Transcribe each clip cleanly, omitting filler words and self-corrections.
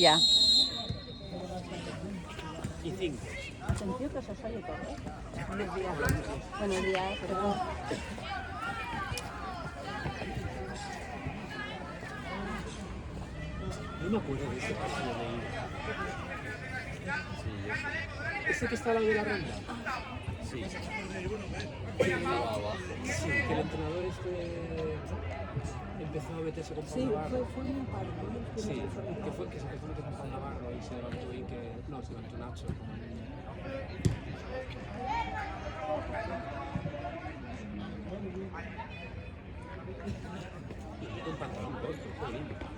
Ya. Y 5. Sentido que se os oye todo. Buenos días. Buenos días. Perdón. No me acuerdo de ese partido de ida. Sí, yo sé. ¿Ese que está al lado de la ronda? Sí. Sí, que el entrenador empezó a meterse con Juan Navarro. Fue un partido. Sí, que se empezó a meter con Juan Navarro y se levantó Iker. No, se levantó Nacho. Y con pantalón corto, joder.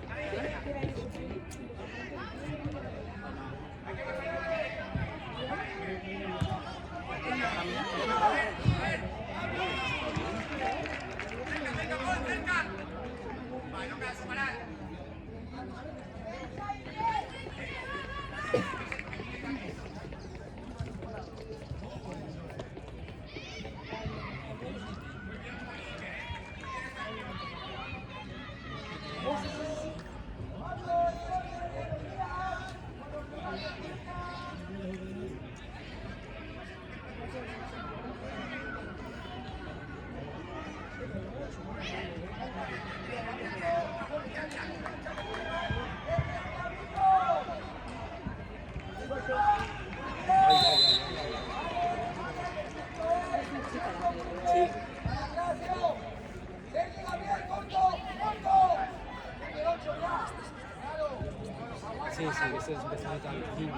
Sí, que se empezó a meter a los niños.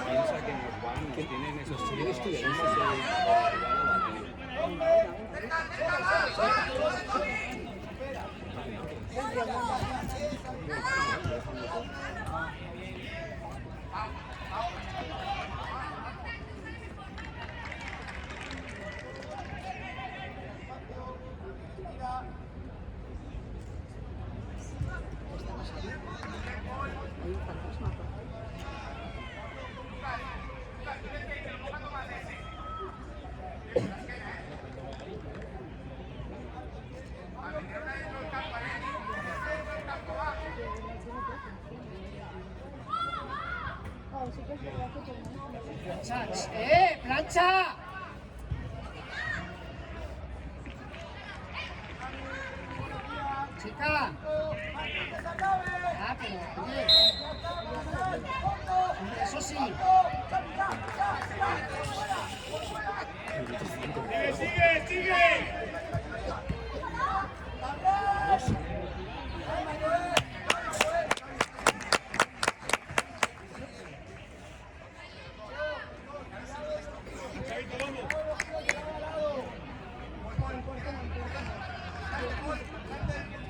Piensa que nos van, que tienen esos chicos estudiantes ¡Plancha! Chica. Ah, pero oye. Eso sí. ¡Sigue!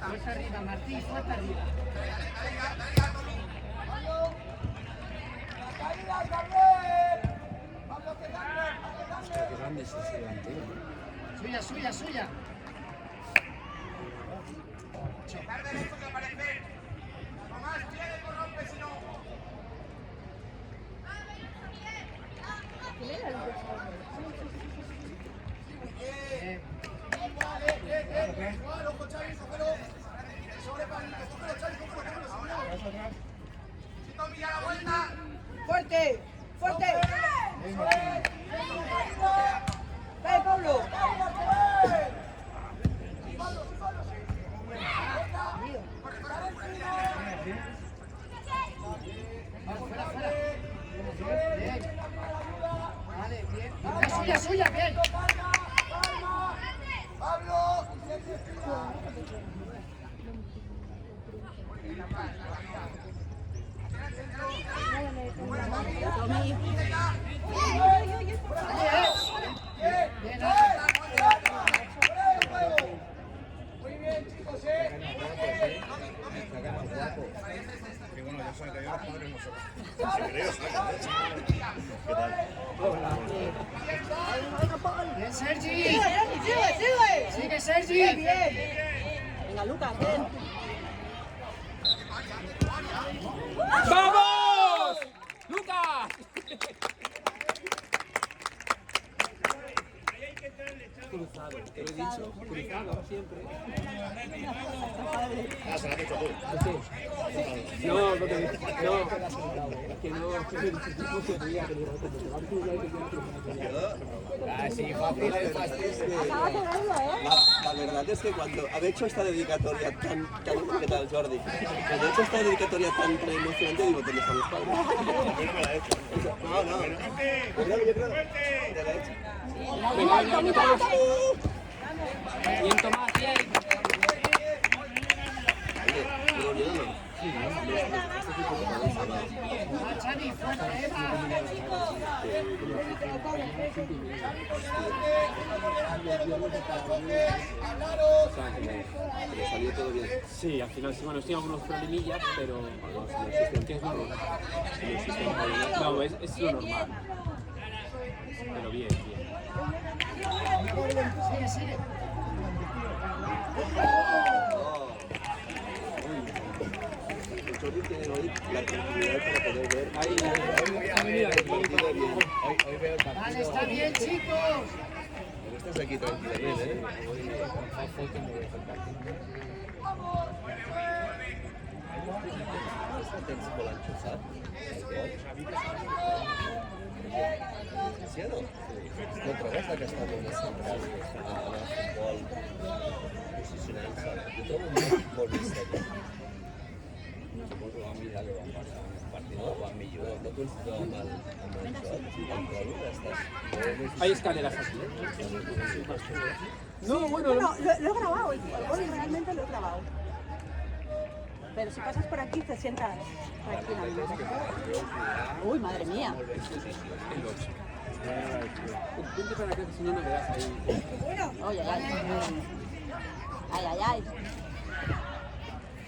Fuerza arriba, Martín, fuerza arriba. Ostras, qué grande es ese delantero. Suya. ¡Fuerte! ¡Dale, Pablo! Bien. Vale, bien. Suya, bien. ¡Pablo! Muy bien, chicos, Que bueno, ya saben que yo los padres no son. Si queréis, ¿qué tal? Martín. Venga, Lucas, ven. ¡Vamos! ¡Lucas! Cruzado, te lo he dicho, cruzado siempre. Ah, se la has hecho tú. No, no te no, que no, Ah, sí, fácil, es fácil. Acaba de verlo, ¿eh? La verdad es que cuando ha hecho esta dedicatoria tan, ¿qué tal, Jordi? Cuando ha hecho esta dedicatoria tan emocionante, digo, ¿dónde están los padres? Yo no me la he hecho. No. ¿Verdad que yo creo? ¿Te la he hecho? Venga, venga, Tomás. Bien, Tomás, bien. Oye, ¿pero bien o no? Va, Xavi, fuerte, va. O sea, que le salió todo bien. Sí, al final sí, bueno, sí algunos problemillas, pero vamos, que es normal. Vamos, es lo normal. Pero bien, bien. Sigue, sigue. El Jordi tiene hoy la tranquilidad para poder ver Ahí, el partido bien. Hoy veo el partido. Vale, está bien, chicos. No estás aquí tranquilo, ¿eh? Fa foto no veig el partit. El tens molt enxufat, sí o no? No trobes aquesta dona central en el futbol posicionant-se? Jo trobo molt més sèrio. Suposo que van mirar que van passar un partit, no? Van millor, no coincidiu amb el joc, em trobo que estàs molt més... hay escaleras aquí. No, bueno, Bueno, lo he grabado, el gol realmente lo he grabado. Pero si pasas por aquí te sientas tranquilamente. Uy, madre mía. el 8. Vente para acá, que si no, no verás ahí. Ay, ay, ay. Ay, ay, ay.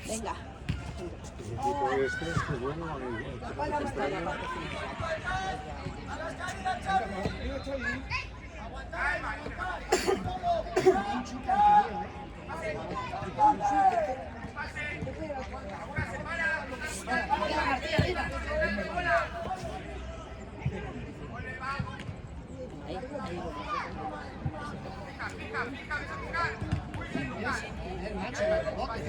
Venga. Arriba, Martín, arriba. Ahí, ahí. El macho, no te equivoques.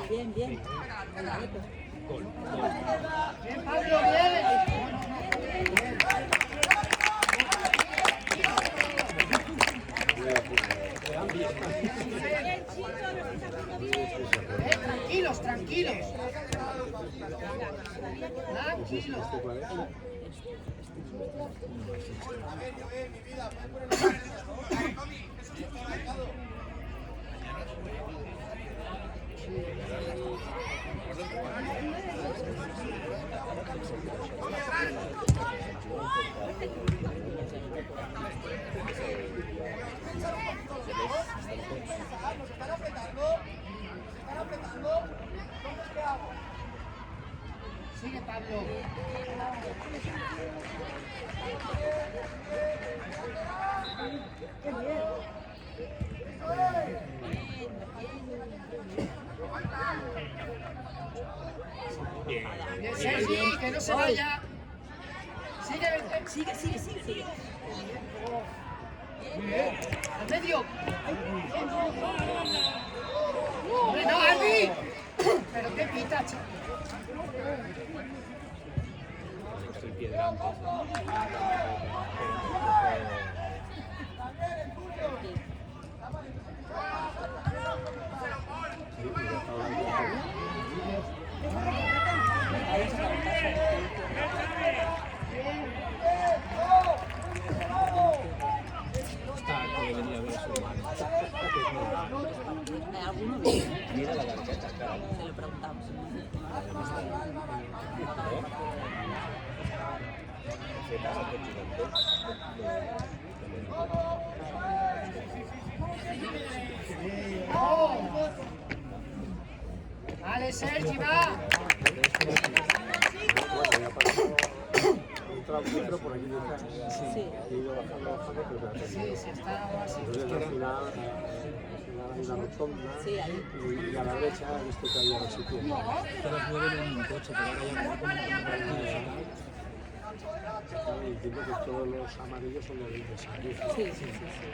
Bien, bien, bien. Venga, vete. Bien, Pablo, bien. Tranquilos, tranquilos. Tranquilos. Sigue, Pablo. Bien, Sergi, que no se vaya. Sigue, vente. Sigue, sigue, sigue, sigue. Al medio. Hombre, no, Albi. Pero qué pita, chico. El pie delante. Está que venía a ver a su hermano. ¿Alguno viene? Mira la banqueta, claro. Se lo preguntamos. Fetes a tots giganters. ¡Oh! Sergi, va! Pero por aquí detrás, Sí. he ido bajando, pero Sí, sí, está así. entonces al final hay una rotonda Sí, ahí. y a la derecha he visto que había dos sitios. Que las 9 no en un coche, pero ahora ya como Y entiendo que todos los amarillos son los de salir. Sí, sí, sí, sí.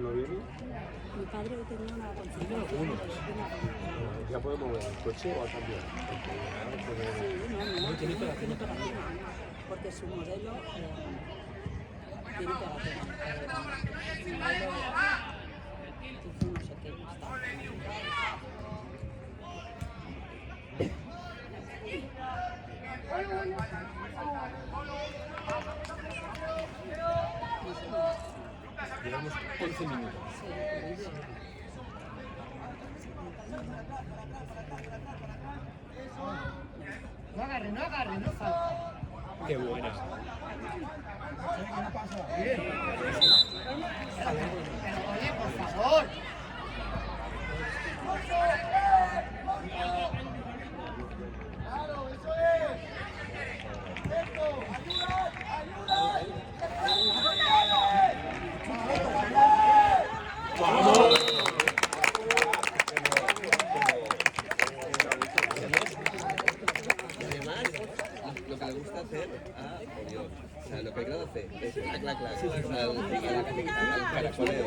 ¿Lo viene? Mi padre tenía una consulta. Ya podemos mover el coche o a cambiar. No tiene pegatina. Porque su modelo tiene pegatina. Su modelo dice no sé qué está. llevamos 11 minutos. No agarre, no falta. Qué buena. Pero oye, por favor. Y además, lo que le gusta hacer a Dios. O sea, lo que le hace es clac, al caracoleo.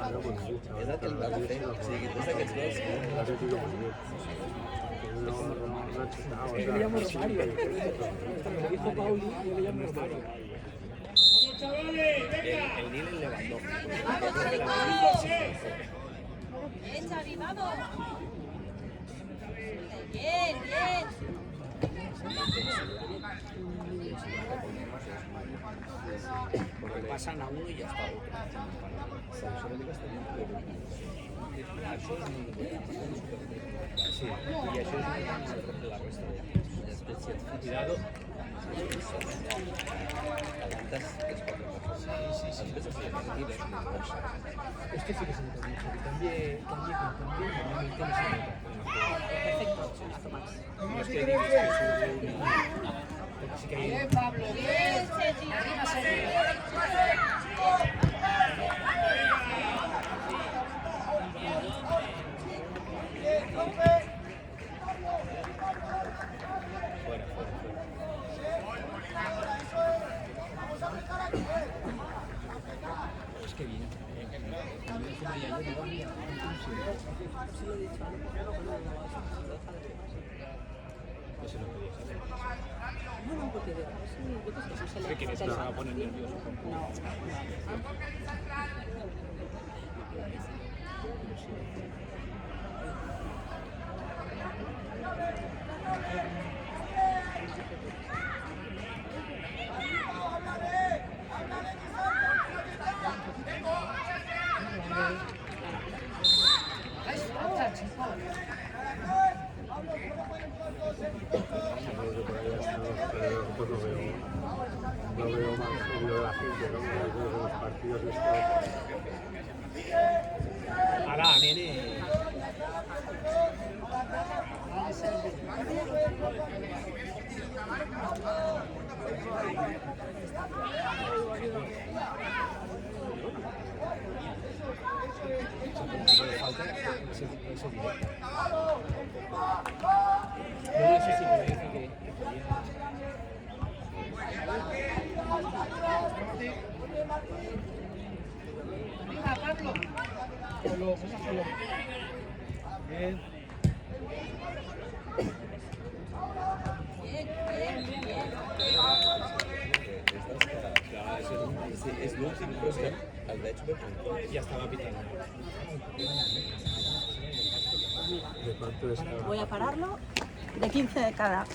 És el que el va fer. O sigui, tots aquests dos... Es que le llamo Romario. Cuando me dijo Pauli, yo le llamo Romario. El Nil levantó. Xavi, vamos. Bien, bien. Porque pasan a uno y ya está otro. Sí, y això és una de la resta. Després, si et fa cuidado, Aguantes els quatre persones. Després es negativa. esto sí que se nota mucho. Cambie, normalmente no se nota. Perfecto, sonazo más. No es que digas que soy un... Porque sí que hay... Bien, Pablo, bien. Arriba, Sergi. Es que bien. Bueno, porque de sí, yo qué sé, si se le... ¿Qué quieres? se ¿Que le- se va a poner nervioso? No. Ay, falta, chico. Lo veo más subido de la gente, ¿no? De los partidos estos. Ahora, nene. Vale, Sergi. Falta ese directo. No sé si puede decir que podía... Venga, Pablo. Bien. És l'últim, però és que el veig ben tranquil. Ya estaba pitando. ¿De cuánto es cada Voy a pararlo de 15 de cada.